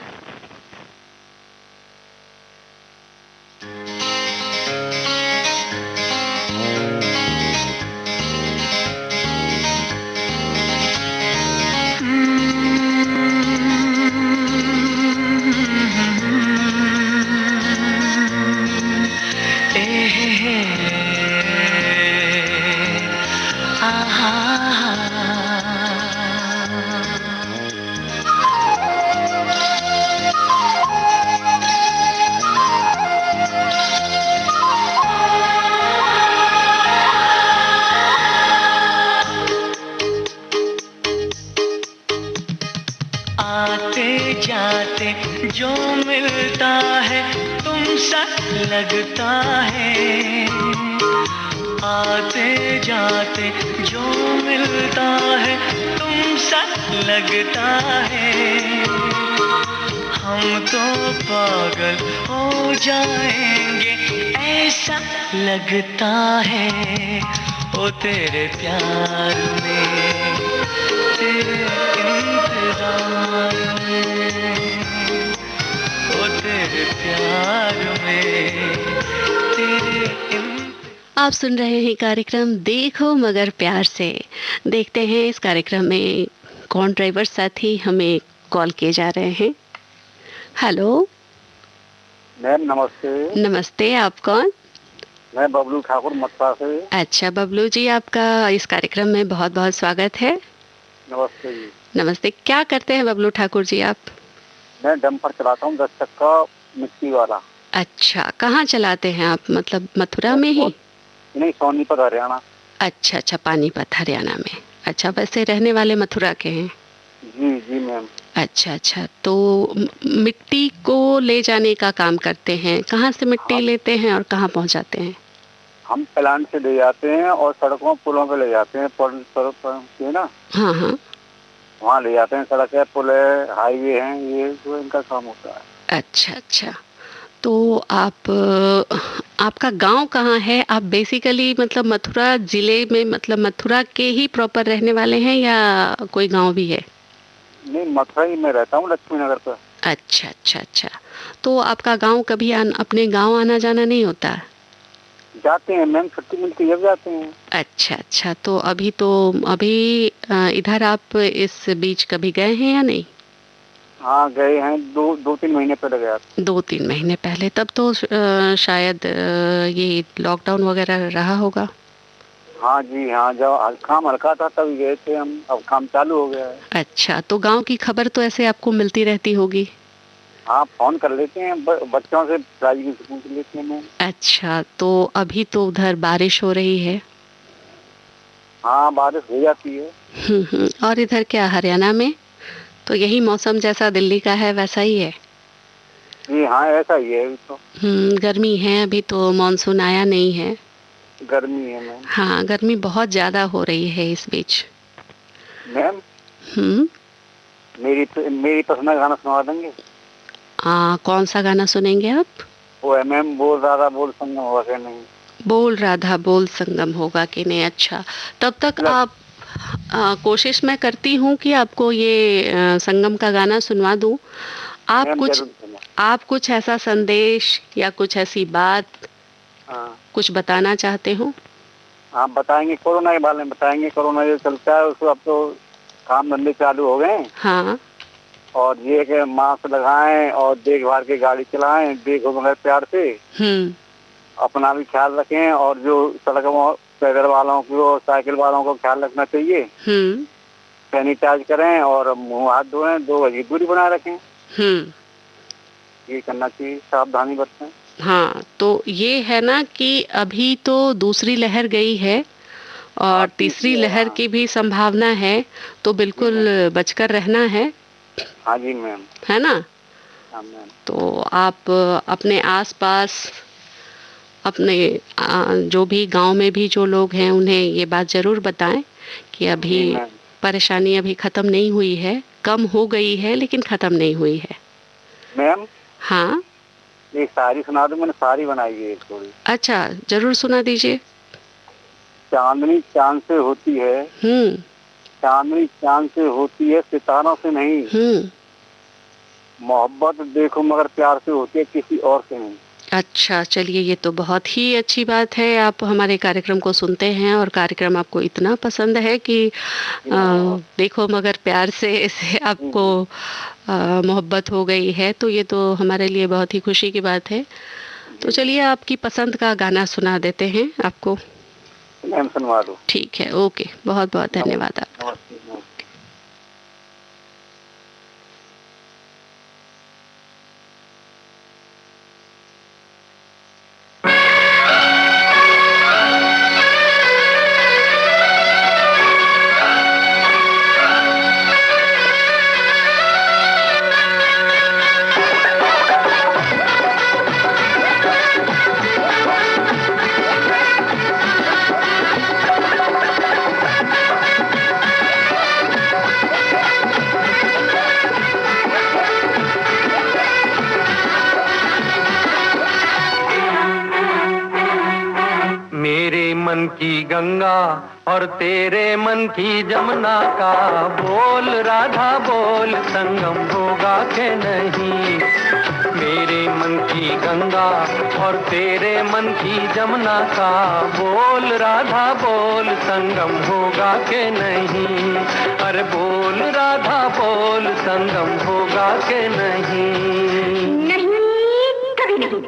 जाते जो मिलता है तुमसा लगता है, आते जाते जो मिलता है तुमसा लगता है, हम तो पागल हो जाएंगे ऐसा लगता है, ओ तेरे प्यार में, तेरे इंतजार में, ओ तेरे प्यार में, तेरे। आप सुन रहे हैं कार्यक्रम देखो मगर प्यार से। देखते हैं इस कार्यक्रम में कौन ड्राइवर साथी हमें कॉल किए जा रहे हैं। हेलो मैम नमस्ते। नमस्ते, आप कौन? मैं बबलू ठाकुर मथुरा से। अच्छा बबलू जी, आपका इस कार्यक्रम में बहुत बहुत स्वागत है। नमस्ते जी। नमस्ते। क्या करते हैं बबलू ठाकुर जी आप? मैं डंपर चलाता हूँ, 10 चक्का मिट्टी वाला। अच्छा, कहाँ चलाते हैं आप, मतलब मथुरा में ही? नहीं, सोनीपत हरियाणा। अच्छा अच्छा, पानीपत हरियाणा में। अच्छा, वैसे रहने वाले मथुरा के हैं? जी जी मैम। अच्छा अच्छा, तो मिट्टी को ले जाने का काम करते हैं। कहाँ से मिट्टी लेते हैं और कहाँ पहुँचाते हैं? हम प्लांट से ले जाते हैं और सड़कों पुलों पे ले जाते हैं, है ना। हाँ हाँ, वहाँ ले जाते हैं, सड़क है, पुल है, हाईवे है, ये जो इनका काम होता है। अच्छा अच्छा, तो आप आपका गांव कहाँ है? आप बेसिकली मतलब मथुरा जिले में, मतलब मथुरा के ही प्रॉपर रहने वाले हैं या कोई गांव भी है? नहीं, मथुरा ही में रहता हूँ, लक्ष्मी नगर पर। अच्छा अच्छा अच्छा। तो आपका गांव कभी अपने गांव आना जाना नहीं होता? जाते हैं मैम, छुट्टी मिलती है जब जाते हैं। अच्छा अच्छा। तो अभी इधर आप इस बीच कभी गए हैं या नहीं? हाँ गए हैं, 2-3 महीने पहले गया था। 2-3 महीने पहले, तब तो शायद ये लॉकडाउन वगैरह रहा होगा। हाँ जी हाँ, जब काम हल्का था तभी गए थे हम, अब काम चालू हो गया है। अच्छा, तो गांव की खबर तो ऐसे आपको मिलती रहती होगी? हाँ, फोन कर लेते हैं, बच्चों से प्राइवेट से पूछ लेते हैं मैम। अच्छा, तो अभी तो उधर बारिश हो रही है? हाँ, बारिश हो जाती है। और इधर क्या हरियाणा में तो यही मौसम जैसा दिल्ली का है वैसा ही है? जी हाँ, ऐसा ही है अभी तो। गर्मी है, अभी तो मानसून आया नहीं है। गर्मी है मैम। हाँ, गर्मी बहुत ज्यादा हो रही है इस बीच। मैम हम्म। मेरी पसंद का गाना सुना देंगे? कौन सा गाना सुनेंगे आप? वो है मैम, बोल राधा बोल संगम होगा कि नहीं। बोल राधा बोल संगम होगा कि नहीं। अच्छा, तब तक आप कोशिश मैं करती हूँ कि आपको ये संगम का गाना सुनवा दूँ। आप कुछ ऐसा संदेश या कुछ ऐसी बात कुछ बताना चाहते हो? हाँ बताएंगे, कोरोना के बारे में बताएंगे। कोरोना जो चलता है उसको, अब तो काम धंधे चालू हो गए। हाँ। और ये कि मास्क लगाएं और देखभाल के गाड़ी चलाएं, देखो मगर प्यार से। अपना भी ख्याल रखें, और जो सड़कों पैदल वालों को और साइकिल वालों को ख्याल रखना चाहिए। सैनिटाइज करें और मुंह हाथ धोएं, 2 गज की दूरी बनाए रखें। ये करना चाहिए, सावधानी बरतें। हाँ, तो ये है ना कि अभी तो दूसरी लहर गई है और तीसरी लहर की भी संभावना है, तो बिल्कुल बचकर रहना है। हाँ जी मैम। है ना? हाँ मैम। तो आप अपने आसपास अपने जो भी गांव में भी जो लोग हैं उन्हें ये बात जरूर बताएं कि अभी परेशानी अभी खत्म नहीं हुई है, कम हो गई है लेकिन खत्म नहीं हुई है। मैम। हाँ, एक शायरी सुना दो, मैंने शायरी बनाई है थोड़ी। अच्छा, जरूर सुना दीजिए। चांदनी चांद से होती है, चांदनी चांद से होती है, सितारों से नहीं। मोहब्बत देखो मगर प्यार से होती है, किसी और से नहीं। अच्छा, चलिए, ये तो बहुत ही अच्छी बात है। आप हमारे कार्यक्रम को सुनते हैं और कार्यक्रम आपको इतना पसंद है कि देखो मगर प्यार से इसे आपको मोहब्बत हो गई है, तो ये तो हमारे लिए बहुत ही खुशी की बात है। तो चलिए, आपकी पसंद का गाना सुना देते हैं आपको। सुनवा दो। ठीक है, ओके, बहुत बहुत धन्यवाद आपका। की गंगा और तेरे मन की जमुना का बोल राधा बोल संगम होगा के नहीं। मेरे मन की गंगा और तेरे मन की जमुना का बोल राधा बोल संगम होगा के नहीं। अरे बोल राधा बोल संगम होगा के नहीं। नहीं, कभी नहीं।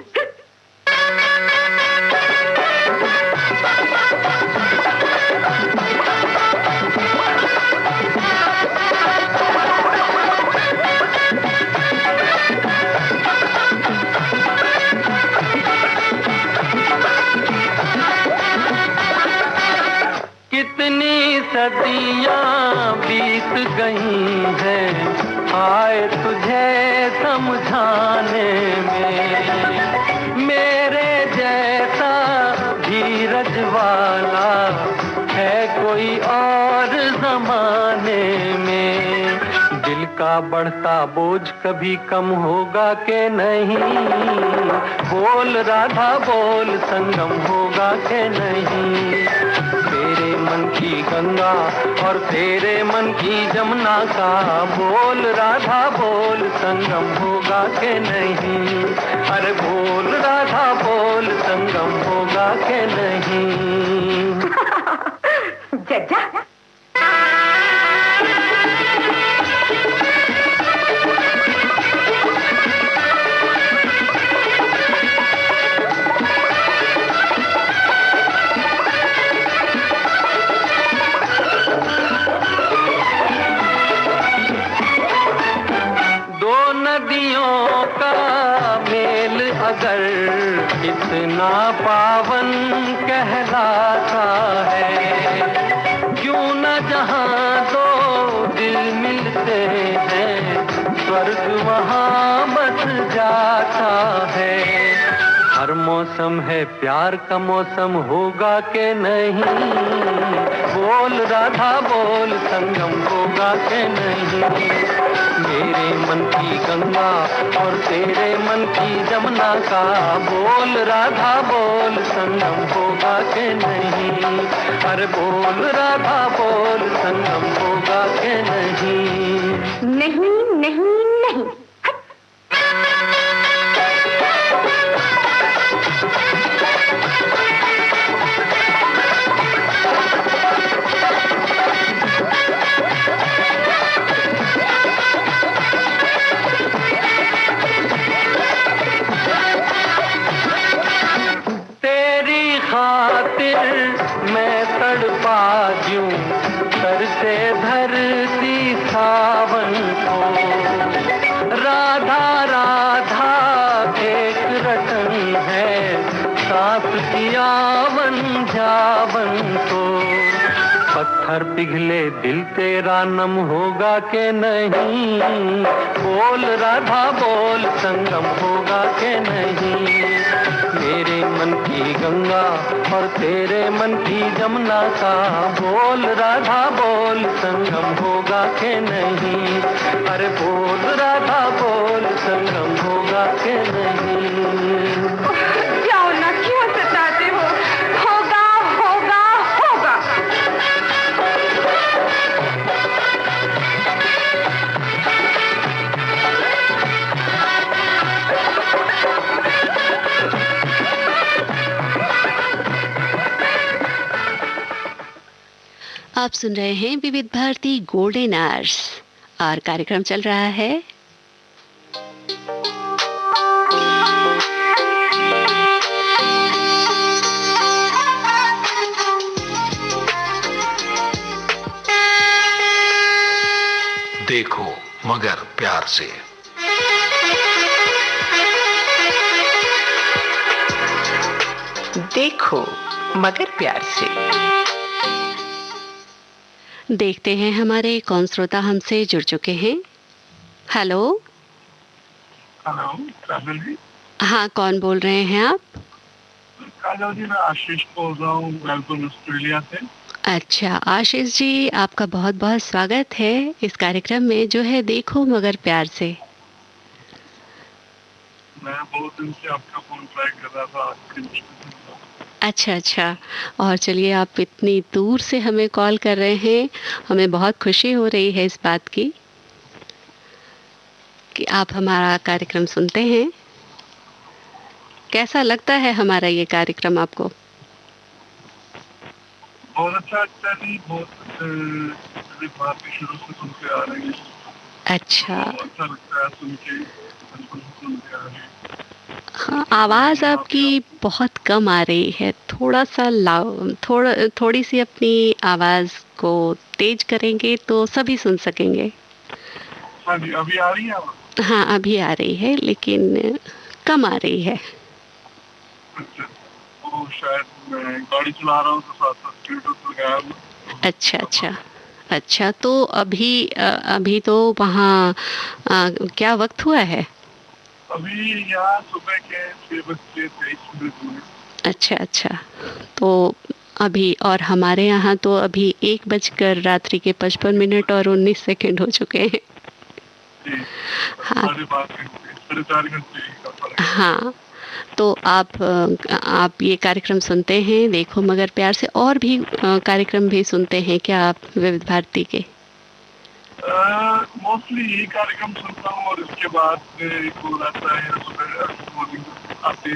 कितनी सदियां बीत गई हैं आए तुझे समझाने में। मेरे जैसा धीरज वाला है कोई और जमाने में। दिल का का बढ़ता बोझ कभी कम होगा के नहीं, बोल राधा बोल संगम होगा के नहीं। तेरे मन की गंगा और तेरे मन की जमुना का, बोल राधा बोल संगम होगा के नहीं। अरे बोल राधा बोल संगम होगा के नहीं। जज्जा नदियों का मेल अगर इतना पावन कहलाता है, क्यों न जहां दो दिल मिलते हैं स्वर्ग वहां बस जाता है। हर मौसम है प्यार का मौसम होगा के नहीं, बोल राधा बोल संगम होगा के नहीं। मेरे मन की गंगा और तेरे मन की जमुना का, बोल राधा बोल संगम होगा के नहीं। अरे बोल राधा बोल संगम होगा के नहीं। नहीं नहीं नहीं। मैं तड़पा दूं सर से धरती सावन को, राधा राधा एक रटन है सांस की आवन जावन को। पत्थर पिघले दिल तेरा नम होगा के नहीं, बोल राधा बोल संगम होगा के नहीं। मेरे मन की गंगा और तेरे मन की जमुना का, बोल राधा बोल संगम होगा के नहीं। अरे बोल राधा बोल संगम होगा के नहीं। जाओ ना, क्यों सताते हो? होगा होगा होगा। आप सुन रहे हैं विविध भारती गोल्डन आवर्स और कार्यक्रम चल रहा है देखो मगर प्यार से। देखो मगर प्यार से। देखते हैं हमारे कौन श्रोता हमसे जुड़ चुके हैं। हेलो हेलो काजल जी। हाँ, कौन बोल रहे हैं आप? काजल जी, मैं आशीष बोल रहा हूँ मेलबर्न ऑस्ट्रेलिया से। अच्छा आशीष जी, आपका बहुत बहुत स्वागत है इस कार्यक्रम में जो है देखो मगर प्यार से। मैं बहुत दिन से आपका फोन ट्राई कर रहा था, आपकी मुश्किल। अच्छा अच्छा, और चलिए आप इतनी दूर से हमें कॉल कर रहे हैं, हमें बहुत खुशी हो रही है इस बात की कि आप हमारा कार्यक्रम सुनते हैं। कैसा लगता है हमारा ये कार्यक्रम आपको? बहुत अच्छा लगता है, बहुत बात शुरू से सुनते आ रहे हैं। अच्छा, तो अच्छा लगता है सुन के, सुनते आ रहे हैं। हाँ, आवाज़ आपकी बहुत कम आ रही है, थोड़ा सा थोड़ी सी अपनी आवाज़ को तेज करेंगे तो सभी सुन सकेंगे। हाँ जी, अभी आ रही है आवाज़? हाँ अभी आ रही है लेकिन कम आ रही है। अच्छा, तो शायद मैं गाड़ी चला रहा हूँ तो साथ साथ ब्लूटूथ लगाया हूँ। अच्छा अच्छा अच्छा, तो अभी तो वहाँ क्या वक्त हुआ है? अभी यहाँ सुबह के 6:23 हुए। अच्छा अच्छा, तो अभी और हमारे यहाँ तो अभी 1 बजकर रात्रि के 55 मिनट और 19 सेकंड हो चुके हैं। हाँ 4.5 घंटे का फर्क। हाँ, तो आप ये कार्यक्रम सुनते हैं देखो मगर प्यार से, और भी कार्यक्रम भी सुनते हैं क्या आप विविध भारती के? मोस्टली यही कार्यक्रम सुनता हूँ, और इसके बाद एक वो रहता है सुबह मॉर्निंग आते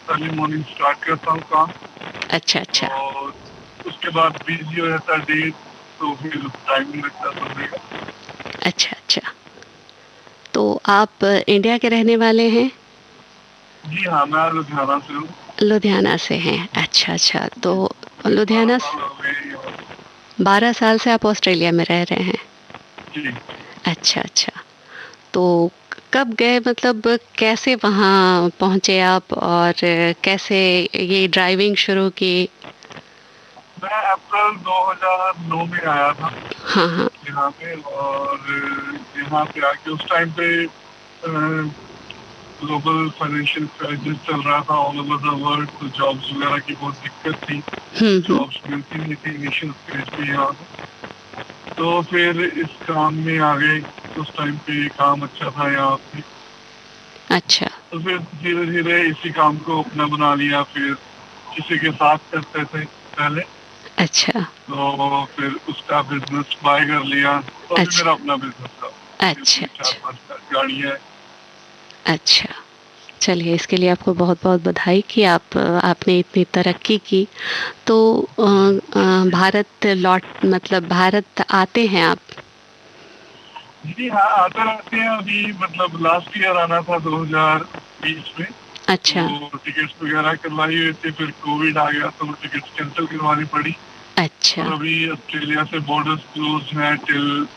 अर्ली मॉर्निंग स्टार्ट करता हूँ काम। अच्छा। और उसके बाद बिजी हो जाता है डे, तो फिर टाइम नहीं लगता सुनने का। अच्छा, तो आप इंडिया के रहने वाले हैं? जी हाँ, मैं लुधियाना से हूँ। लुधियाना से हैं, अच्छा। तो लुधियाना 12 साल से आप ऑस्ट्रेलिया में रह रहे हैं? जी। अच्छा, तो कब गए, मतलब कैसे वहाँ पहुँचे आप, और कैसे ये ड्राइविंग शुरू की? मैं अप्रैल 2009 में आया था हाँ यहाँ पे, और यहाँ पे आके उस टाइम पे ग्लोबल फाइनेंशियल क्राइसिस चल रहा था ऑल ओवर द वर्ल्ड, तो जॉब्स वगैरह की बहुत दिक्कत थी, जॉब्स मिलती नहीं थी इनिशियल स्टेज पे यहाँ पे। तो फिर इस काम में आ गए, उस टाइम पे काम अच्छा था यहाँ पे। अच्छा। तो फिर धीरे धीरे इसी काम को अपना बना लिया, फिर किसी के साथ करते थे पहले। अच्छा। तो फिर उसका बिजनेस बाय कर लिया, तो अभी मेरा अपना बिजनेस था। अच्छा। 4-5 गाड़ियाँ हैं। अच्छा, चलिए इसके लिए आपको बहुत बहुत बधाई कि आपने इतनी तरक्की की। तो भारत भारत आते हैं आप? जी हाँ, आते रहते हैं। अभी मतलब लास्ट ईयर आना था 2020 में। अच्छा। तो टिकट्स वगैरह करवाई हुई थी, फिर कोविड आ गया तो टिकट्स कैंसिल करवानी पड़ी। अच्छा। और अभी ऑस्ट्रेलिया से बॉर्डर्स क्लोज हैं टिल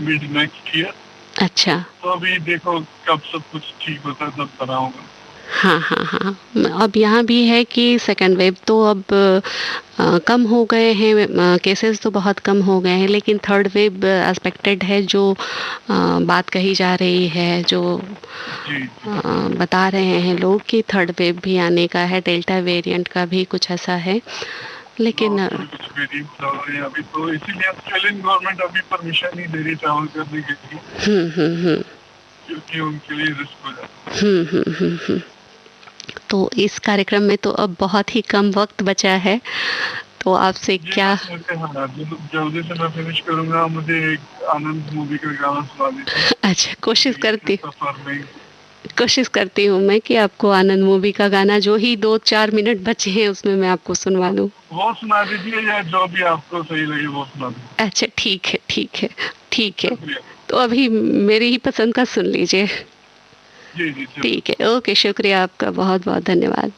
मिड नेक्स्ट ईयर। अच्छा। तो अभी देखो कब सब कुछ ठीक होता है तब पता होगा। हाँ, अब यहाँ भी है कि सेकेंड वेव तो अब कम हो गए हैं, केसेस तो बहुत कम हो गए हैं, लेकिन थर्ड वेव एक्सपेक्टेड है, जो बात कही जा रही है, जो बता रहे हैं लोग कि थर्ड वेव भी आने का है, डेल्टा वेरिएंट का भी कुछ ऐसा है। लेकिन कुछ वेरिएंट चल रहे हैं अभी, तो इसीलिए ऑस्ट्रेलियन गवर्नमेंट अभी परमिशन नहीं दे रही ट्रैवल करने के लिए, क्योंकि उनके लिए रिस्क हो जाता है। तो इस कार्यक्रम में तो अब बहुत ही कम वक्त बचा है, तो आपसे क्या जल्दी से मैं फिनिश करूंगा, मुझे एक आनंद मूवी का गाना सुना दीजिए। अच्छा, कोशिश करती हूँ मैं कि आपको आनंद मूवी का गाना, जो ही 2-4 मिनट बचे हैं उसमें मैं आपको सुनवा दूँ। वो सुना दीजिए, या जो भी आपको सही लगे वो सुना दीजिए। अच्छा, ठीक है। तो अभी मेरी ही पसंद का सुन लीजिए। जी। ठीक है, ओके, शुक्रिया आपका, बहुत बहुत धन्यवाद।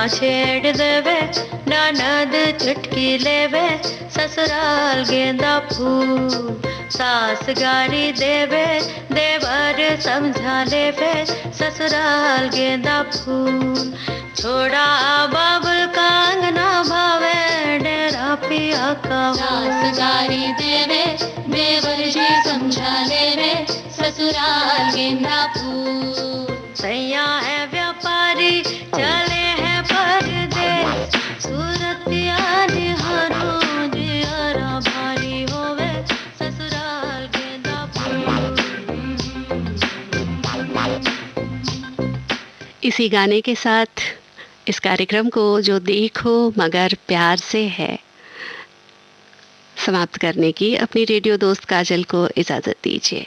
छेड़ देवे ननद चुटकी लेवे, ससुराल गेंदा फूल सास गारी देवे, देवर समझा लेवे, ससुराल गेंदा फूल छोड़ा बाबुल का अंगना भावे, डेरा पिया का सास गारी देवे, देवर जी समझा लेवे, ससुराल गेंदा फूल सैया है व्यापारी, चले हैं परदेस, सूरतिया निहारो जियारा भारी होवे, ससुराल गेंदा फूल। इसी गाने के साथ इस कार्यक्रम को, जो देखो मगर प्यार से है, समाप्त करने की अपनी रेडियो दोस्त काजल को इजाज़त दीजिए।